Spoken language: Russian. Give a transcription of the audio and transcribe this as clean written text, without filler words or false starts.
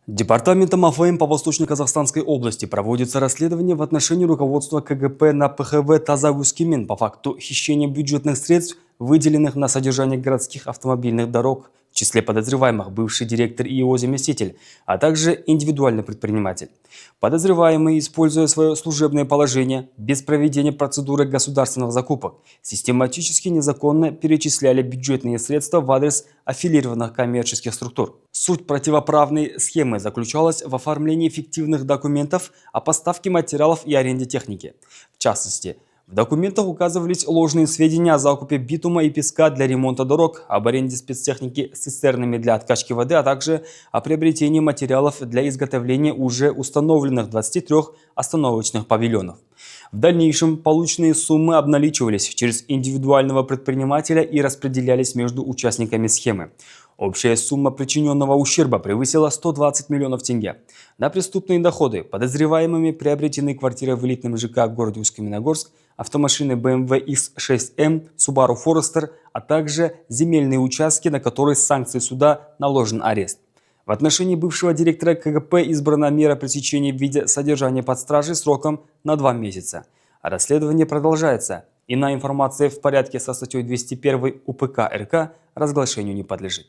Департаментом АФМ по Восточно-Казахстанской области проводится расследование в отношении руководства КГП на ПХВ Таза-Өскемен по факту хищения бюджетных средств, выделенных на содержание городских автомобильных дорог. В числе подозреваемых бывший директор и его заместитель, а также индивидуальный предприниматель. Подозреваемые, используя свое служебное положение, без проведения процедуры государственных закупок, систематически незаконно перечисляли бюджетные средства в адрес аффилированных коммерческих структур. Суть противоправной схемы заключалась в оформлении фиктивных документов о поставке материалов и аренде техники. В частности, в документах указывались ложные сведения о закупе битума и песка для ремонта дорог, об аренде спецтехники с цистернами для откачки воды, а также о приобретении материалов для изготовления уже установленных 23 остановочных павильонов. В дальнейшем полученные суммы обналичивались через индивидуального предпринимателя и распределялись между участниками схемы. Общая сумма причиненного ущерба превысила 120 миллионов тенге. На преступные доходы подозреваемыми приобретены квартиры в элитном ЖК в городе Усть-Каменогорск, автомашины BMW X6M, Subaru Forester, а также земельные участки, на которые с санкцией суда наложен арест. В отношении бывшего директора КГП избрана мера пресечения в виде содержания под стражей сроком на 2 месяца. А расследование продолжается. Иная информация в порядке со статьей 201 УПК РК разглашению не подлежит.